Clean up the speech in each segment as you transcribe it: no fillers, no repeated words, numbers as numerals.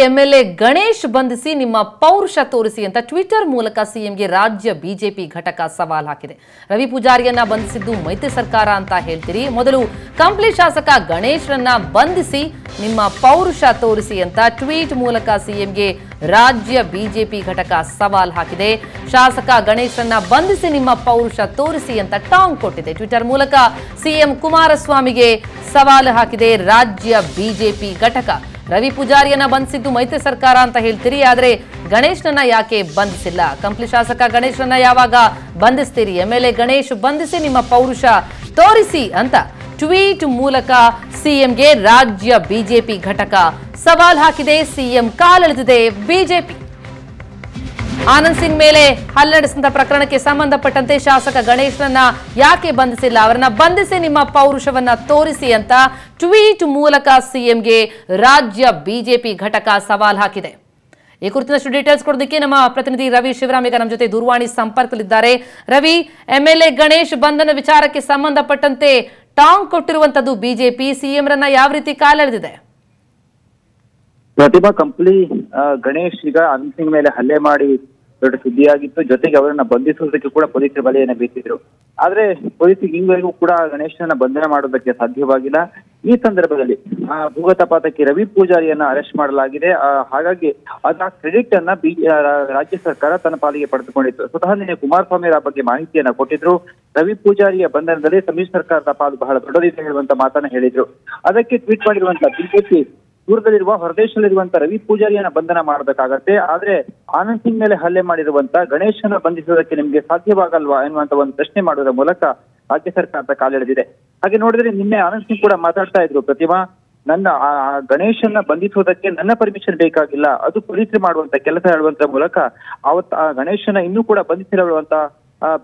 MLA Ganesh ಬಂಧಿಸಿ ನಿಮ್ಮ ಪೌರುಷ ತೋರಿಸಿ ಅಂತ ಟ್ವಿಟರ್ ಮೂಲಕ ಸಿಎಂಗೆ ರಾಜ್ಯ ಬಿಜೆಪಿ ಘಟಕ ಸವಾಲ್ ಹಾಕಿದೆ. ರವಿ ಪೂಜಾರಿಯನ್ನ ಬಂಧಿಸಿದ್ದು ಮೈತ್ರಿ ಸರ್ಕಾರ ಅಂತ ಹೇಳ್ತೀರಿ, ಮೊದಲು ಕಂಪ್ಲಿ ಶಾಸಕ ಗಣೇಶ್ರನ್ನ ಬಂಧಿಸಿ ನಿಮ್ಮ ಪೌರುಷ ತೋರಿಸಿ ಅಂತ ಟ್ವೀಟ್ ಮೂಲಕ ಸಿಎಂಗೆ ರಾಜ್ಯ ಬಿಜೆಪಿ ಘಟಕ ಸವಾಲ್ ಹಾಕಿದೆ. ಶಾಸಕ ಗಣೇಶ್ರನ್ನ ಬಂಧಿಸಿ ನಿಮ್ಮ ಪೌರುಷ ತೋರಿಸಿ ಅಂತ ಟಾಂಗ್ ಕೊಟ್ಟಿದೆ. ಟ್ವಿಟರ್ ಮೂಲಕ ಸಿಎಂ ಕುಮಾರಸ್ವಾಮಿಗೆ ಸವಾಲು ಹಾಕಿದೆ ರಾಜ್ಯ ಬಿಜೆಪಿ ಘಟಕ. ರವಿ ಪೂಜಾರಿಯನ್ನ ಬಂಧಿಸಿದ್ದು ಮೈತ್ರಿ ಸರ್ಕಾರ ಅಂತ ಹೇಳ್ತೀರಿ, ಆದ್ರೆ ಗಣೇಶ್ನನ್ನ ಯಾಕೆ ಬಂಧಿಸಿಲ್ಲ? ಕಂಪ್ಲಿ ಶಾಸಕ ಗಣೇಶ್ನನ್ನ ಯಾವಾಗ ಬಂಧಿಸ್ತೀರಿ? ಎಂಎಲ್ಎ ಗಣೇಶ್ ಬಂಧಿಸಿ ನಿಮ್ಮ ಪೌರುಷ ತೋರಿಸಿ ಅಂತ ಟ್ವೀಟ್ ಮೂಲಕ ಸಿಎಂಗೆ ರಾಜ್ಯ ಬಿಜೆಪಿ ಘಟಕ ಸವಾಲ್ ಹಾಕಿದೆ. ಸಿಎಂ ಕಾಲೆಳೆದಿದೆ ಬಿಜೆಪಿ. ಆನಂದ್ ಸಿಂಗ್ ಮೇಲೆ ಹಲ್ಲೆ ನಡೆಸಿದ ಪ್ರಕರಣಕ್ಕೆ ಸಂಬಂಧಪಟ್ಟಂತೆ ಶಾಸಕ ಗಣೇಶ್ನನ್ನ ಯಾಕೆ ಬಂಧಿಸಿಲ್ಲ? ಅವರನ್ನ ಬಂಧಿಸಿ ನಿಮ್ಮ ಪೌರುಷವನ್ನ ತೋರಿಸಿ ಅಂತ ಟ್ವೀಟ್ ಮೂಲಕ ಸಿಎಂಗೆ ರಾಜ್ಯ ಬಿಜೆಪಿ ಘಟಕ ಸವಾಲ್ ಹಾಕಿದೆ. ಈ ಕುರಿತಷ್ಟು ಡೀಟೇಲ್ಸ್ ಕೊಡೋದಕ್ಕೆ ನಮ್ಮ ಪ್ರತಿನಿಧಿ ರವಿ ಶಿವರಾಮ್ ಈಗ ನಮ್ಮ ಜೊತೆ ದೂರವಾಣಿ ಸಂಪರ್ಕದಲ್ಲಿದ್ದಾರೆ. ರವಿ, ಎಂಎಲ್ಎ ಗಣೇಶ್ ಬಂಧನ ವಿಚಾರಕ್ಕೆ ಸಂಬಂಧಪಟ್ಟಂತೆ ಟಾಂಗ್ ಕೊಟ್ಟಿರುವಂತದ್ದು ಬಿಜೆಪಿ, ಸಿಎಂ ರನ್ನ ಯಾವ ರೀತಿ ಕಾಲೆಳೆದಿದೆ? ಪ್ರತಿಭಾ ಕಂಪ್ಲಿ ಗಣೇಶ್ ಈಗ ಆನಂದ್ ಸಿಂಗ್ ಮೇಲೆ ಹಲ್ಲೆ ಮಾಡಿ ದೊಡ್ಡ ಸುದ್ದಿಯಾಗಿತ್ತು. ಜೊತೆಗೆ ಅವರನ್ನ ಬಂಧಿಸುವುದಕ್ಕೆ ಕೂಡ ಪೊಲೀಸರ ಬಲೆಯನ್ನ ಬೀಸಿದ್ರು. ಆದ್ರೆ ಪೊಲೀಸರಿಗೆ ಈವರೆಗೂ ಕೂಡ ಗಣೇಶನನ್ನ ಬಂಧನ ಮಾಡೋದಕ್ಕೆ ಸಾಧ್ಯವಾಗಿಲ್ಲ. ಈ ಸಂದರ್ಭದಲ್ಲಿ ಭೂಗತಪಾತಕ್ಕೆ ರವಿ ಪೂಜಾರಿಯನ್ನ ಅರೆಸ್ಟ್ ಮಾಡಲಾಗಿದೆ. ಹಾಗಾಗಿ ಅದರ ಕ್ರೆಡಿಟ್ ಅನ್ನ ರಾಜ್ಯ ಸರ್ಕಾರ ತನ್ನ ಪಾಲಿಗೆ ಪಡೆದುಕೊಂಡಿತ್ತು. ಸ್ವತಃ ನಿನ್ನೆ ಕುಮಾರಸ್ವಾಮಿ ಅವರ ಬಗ್ಗೆ ಮಾಹಿತಿಯನ್ನ ಕೊಟ್ಟಿದ್ರು. ರವಿ ಪೂಜಾರಿಯ ಬಂಧನದಲ್ಲಿ ಸಮ್ಮಿಶ್ರ ಸರ್ಕಾರದ ಪಾಲು ಬಹಳ ದೊಡ್ಡದಿದೆ ಹೇಳುವಂತ ಮಾತನ್ನ ಹೇಳಿದ್ರು. ಅದಕ್ಕೆ ಟ್ವೀಟ್ ಮಾಡಿರುವಂತಹ ಬಿಜೆಪಿ ದೂರದಲ್ಲಿರುವ ಹೊರದೇಶದಲ್ಲಿರುವಂತಹ ರವಿ ಪೂಜಾರಿಯನ್ನ ಬಂಧನ ಮಾಡಬೇಕಾಗತ್ತೆ, ಆದ್ರೆ ಆನಂದ್ ಸಿಂಗ್ ಮೇಲೆ ಹಲ್ಲೆ ಮಾಡಿರುವಂತ ಗಣೇಶನ ಬಂಧಿಸುವುದಕ್ಕೆ ನಿಮ್ಗೆ ಸಾಧ್ಯವಾಗಲ್ವಾ ಎನ್ನುವಂತ ಒಂದು ಪ್ರಶ್ನೆ ಮಾಡುವುದರ ಮೂಲಕ ರಾಜ್ಯ ಸರ್ಕಾರದ ಕಾಲೆಳೆದಿದೆ. ಹಾಗೆ ನೋಡಿದ್ರೆ ನಿನ್ನೆ ಆನಂದ್ ಸಿಂಗ್ ಕೂಡ ಮಾತಾಡ್ತಾ ಇದ್ರು, ಪ್ರತಿಮಾ ನನ್ನ ಗಣೇಶನ್ನ ಬಂಧಿಸುವುದಕ್ಕೆ ನನ್ನ ಪರ್ಮಿಷನ್ ಬೇಕಾಗಿಲ್ಲ, ಅದು ಪೊಲೀಸರು ಮಾಡುವಂತ ಕೆಲಸ ಹೇಳುವಂತ ಮೂಲಕ ಅವತ್ತು ಆ ಗಣೇಶನ ಇನ್ನೂ ಕೂಡ ಬಂಧಿಸಿರುವಂತ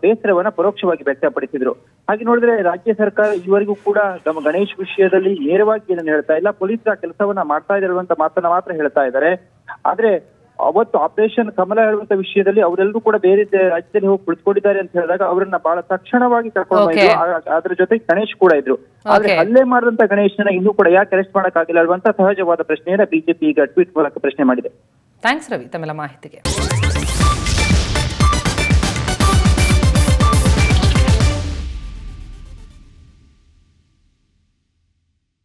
ಬೇಸರವನ್ನ ಪರೋಕ್ಷವಾಗಿ ವ್ಯಕ್ತಪಡಿಸಿದ್ರು. ಹಾಗೆ ನೋಡಿದ್ರೆ ರಾಜ್ಯ ಸರ್ಕಾರ ಈವರೆಗೂ ಕೂಡ ನಮ್ಮ ಗಣೇಶ್ ವಿಷಯದಲ್ಲಿ ನೇರವಾಗಿ ಏನನ್ನು ಹೇಳ್ತಾ ಇಲ್ಲ, ಪೊಲೀಸರ ಕೆಲಸವನ್ನ ಮಾಡ್ತಾ ಇರುವಂತ ಮಾತನ್ನ ಮಾತ್ರ ಹೇಳ್ತಾ ಇದ್ದಾರೆ. ಆದ್ರೆ ಅವತ್ತು ಆಪರೇಷನ್ ಕಮಲ ಹೇಳುವಂತ ವಿಷಯದಲ್ಲಿ ಅವರೆಲ್ಲರೂ ಕೂಡ ಬೇರೆ ರಾಜ್ಯದಲ್ಲಿ ಹೋಗಿ ಕುಳಿತುಕೊಂಡಿದ್ದಾರೆ ಅಂತ ಹೇಳಿದಾಗ ಅವರನ್ನ ಬಹಳ ತಕ್ಷಣವಾಗಿ ಕರ್ಕೊಂಡು ಬಂದ್ರು. ಅದ್ರ ಜೊತೆ ಗಣೇಶ್ ಕೂಡ ಇದ್ರು. ಆದ್ರೆ ಹಲ್ಲೆ ಮಾಡಿದಂತ ಗಣೇಶನ ಇನ್ನೂ ಕೂಡ ಯಾಕೆ ಅರೆಸ್ಟ್ ಮಾಡಕ್ಕಾಗಿಲ್ಲ ಅನ್ನುವಂತ ಸಹಜವಾದ ಪ್ರಶ್ನೆಯನ್ನ ಬಿಜೆಪಿ ಈಗ ಟ್ವೀಟ್ ಮೂಲಕ ಪ್ರಶ್ನೆ ಮಾಡಿದೆ. ಥ್ಯಾಂಕ್ಸ್ ರವಿ ತಮ್ಮೆಲ್ಲ ಮಾಹಿತಿಗೆ.